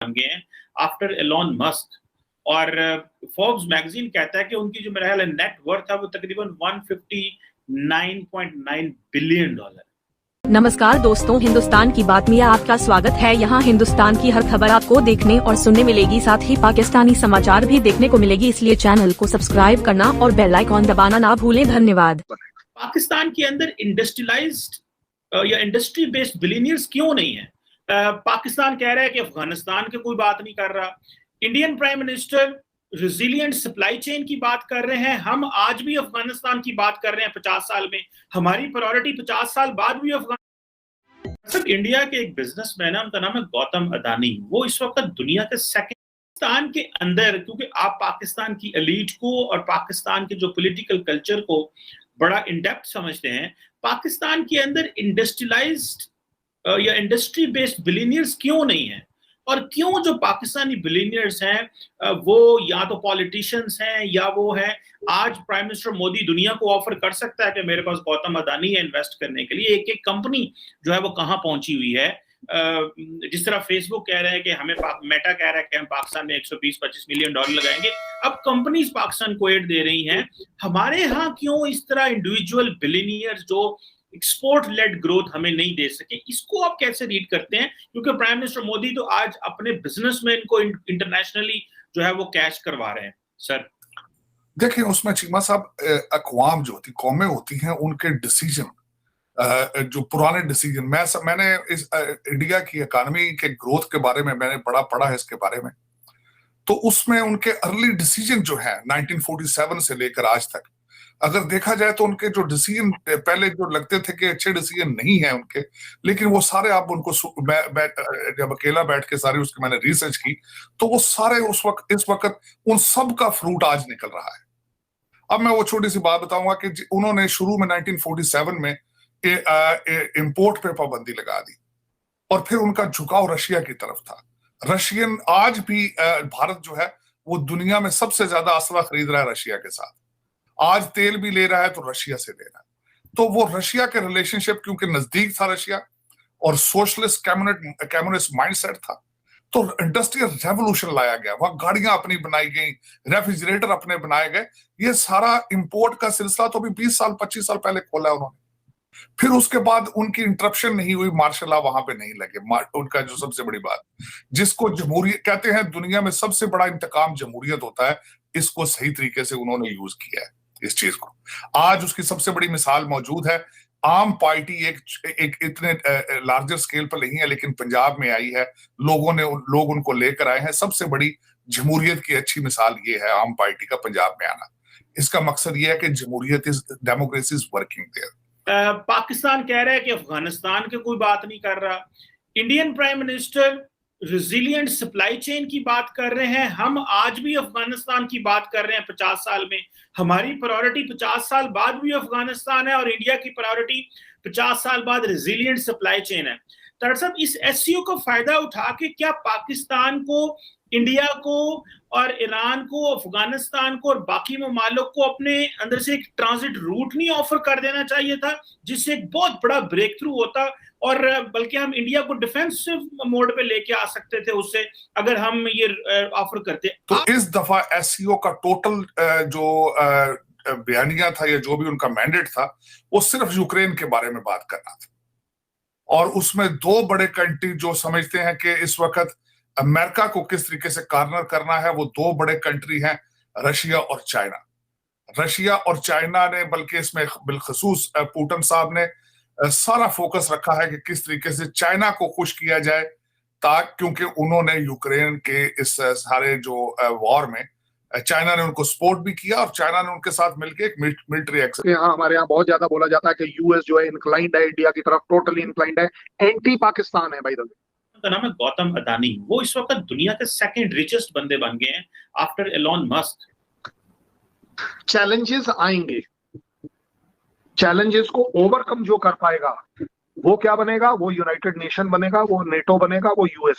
बन गए हैं आफ्टर एलॉन मस्क। और फोर्ब्स मैगजीन कहता है कि उनकी जो मेरा ख्याल है नेट वर्थ है वो तकरीबन 159.9 बिलियन डॉलर। नमस्कार दोस्तों, हिंदुस्तान की बात में आपका स्वागत है। यहाँ हिंदुस्तान की हर खबर आपको देखने और सुनने मिलेगी, साथ ही पाकिस्तानी समाचार भी देखने को मिलेगी, इसलिए चैनल को सब्सक्राइब करना और बेल आइकॉन दबाना ना भूलें। धन्यवाद। पाकिस्तान के अंदर इंडस्ट्रियलाइज्ड या इंडस्ट्री बेस्ड बिलियनियर्स क्यों नहीं है? पाकिस्तान कह रहा है कि अफगानिस्तान की कोई बात नहीं कर रहा। Indian prime minister resilient supply chain की बात कर रहे हैं। हम आज भी अफगानिस्तान की बात कर रहे हैं 50 साल में, हमारी प्रायोरिटी 50 साल बाद भी अफगानिस्तान। इंडिया के एक बिजनेसमैन है, उनका नाम है गौतम अदानी। वो इस वक्त दुनिया के पाकिस्तान के अंदर, क्योंकि आप पाकिस्तान की एलीट को और पाकिस्तान के जो पॉलिटिकल कल्चर को बड़ा इन डेप्थ समझते हैं, पाकिस्तान के अंदर इंडस्ट्रियलाइज्ड या इंडस्ट्री बेस्ड बिलियनियर्स क्यों नहीं है? और क्यों जो पाकिस्तानी बिलियनियर्स हैं वो या तो पॉलिटिशियंस हैं या वो हैं, आज प्राइम मिनिस्टर मोदी दुनिया को ऑफर कर सकता है कि मेरे पास गौतम अदानी है इन्वेस्ट करने के लिए। एक एक कंपनी जो है वो कहाँ पहुंची हुई है। जिस तरह फेसबुक कह रहा है कि हमें मेटा कह रहा है कि हम पाकिस्तान में 120-25 मिलियन डॉलर लगाएंगे, अब कंपनीज पाकिस्तान को एड दे रही हैं। हमारे यहाँ क्यों इस तरह इंडिविजुअल बिलियनियर्स जो एक्सपोर्ट लेड ग्रोथ हमें नहीं दे सके? इसको आप कैसे रीड करते हैं? क्योंकि प्राइम मिनिस्टर मोदी तो आज अपने बिजनेसमैन को इंटरनेशनली जो है वो कैश करवा रहे हैं। सर देखिए, उसमें चीमा साहब, अक़वाम जो होती, कौमें होती हैं, उनके डिसीजन, जो पुराने डिसीजन, मैंने इस इंडिया की इकोनॉमी के ग्रोथ के बारे में मैंने बड़ा पढ़ा है इसके बारे में। तो उसमें उनके अर्ली डिसीजन जो है 1947 से लेकर आज तक अगर देखा जाए तो उनके जो डिसीजन पहले जो लगते थे कि अच्छे डिसीजन नहीं है उनके, लेकिन वो सारे आप उनको जब अकेला बैठ के सारी उसकी मैंने रिसर्च की तो वो सारे इस वक्त उन सब का फ्रूट आज निकल रहा है। अब मैं वो छोटी सी बात बताऊंगा कि उन्होंने शुरू में 1947 में इंपोर्ट पे पाबंदी लगा दी और फिर उनका झुकाव रशिया की तरफ था। रशियन आज भी भारत जो है वो दुनिया में सबसे ज्यादा असला खरीद रहा है रशिया के साथ। आज तेल भी ले रहा है तो रशिया से ले रहा है। तो वो रशिया के रिलेशनशिप क्योंकि नजदीक था रशिया और सोशलिस्ट कम्युनिस्ट माइंडसेट था, तो इंडस्ट्रियल रेवोल्यूशन लाया गया। वहां गाड़ियां अपनी बनाई गई, रेफ्रिजरेटर अपने बनाए गए। ये सारा इंपोर्ट का सिलसिला तो अभी 20 साल 25 साल पहले खोला उन्होंने। फिर उसके बाद उनकी इंटरप्शन नहीं हुई, मार्शल लॉ वहां पे नहीं लगे। उनका जो सबसे बड़ी बात, जिसको जमहूरियत कहते हैं, दुनिया में सबसे बड़ा इंतकाम जमहूरियत होता है, इसको सही तरीके से उन्होंने यूज किया है इस चीज को। आज उसकी सबसे बड़ी मिसाल मौजूद है। आम पार्टी एक इतने लार्जर स्केल पर नहीं है, लेकिन पंजाब में आई है, लोग उनको लेकर आए हैं। सबसे बड़ी जमहूरियत की अच्छी मिसाल ये है आम पार्टी का पंजाब में आना। इसका मकसद ये है कि जमहूरियत democracy is working there. Pakistan कह रहा है कि अफगानिस्तान की कोई बात नहीं कर रहा। Indian prime minister resilient supply chain की बात कर रहे हैं। हम आज भी अफगानिस्तान की बात कर रहे हैं 50 साल में, हमारी प्रायोरिटी 50 साल बाद भी अफगानिस्तान है और इंडिया की प्रायोरिटी 50 साल बाद रेजिलिएंट सप्लाई चेन है। दरअसल इस एससीओ का फायदा उठा के क्या पाकिस्तान को, इंडिया को और ईरान को, अफगानिस्तान को और बाकी ममालिक को अपने अंदर से एक ट्रांजिट रूट नहीं ऑफर कर देना चाहिए था, जिससे एक बहुत बड़ा ब्रेक थ्रू होता और बल्कि हम इंडिया को डिफेंसिव मोड पे लेके आ सकते थे उससे, अगर हम ये ऑफर करते। तो इस दफा एससीओ का टोटल जो बयानिया था या जो भी उनका मैंडेट था, वो सिर्फ यूक्रेन के बारे में बात करना था। और उसमें दो बड़े कंट्री जो समझते हैं कि इस वक्त अमेरिका को किस तरीके से कॉर्नर करना है, वो दो बड़े कंट्री हैं, रशिया और चाइना। रशिया और चाइना ने, बल्कि इसमें बिलखसूस पुतिन साहब ने सारा फोकस रखा है कि किस तरीके से चाइना को खुश किया जाए, ताकि क्योंकि उन्होंने यूक्रेन के इस सारे जो वॉर में चाइना ने उनको सपोर्ट भी किया और चाइना ने उनके साथ मिलकर एक मिलिट्री एक्शन। यहाँ हमारे यहाँ बहुत ज्यादा बोला जाता है कि यूएस जो है इंक्लाइंड है इंडिया की तरफ, टोटली इंक्लाइंड है, एंटी पाकिस्तान है। भाई उनका नाम है गौतम अदानी। वो इस वक्त दुनिया के सेकंड रिचेस्ट बंदे बन गए हैं आफ्टर एलॉन मस्क। चैलेंजेस आएंगे, चैलेंजेस को ओवरकम जो कर पाएगा वो क्या बनेगा? वो यूनाइटेड नेशन बनेगा, वो नेटो बनेगा, वो यूएस।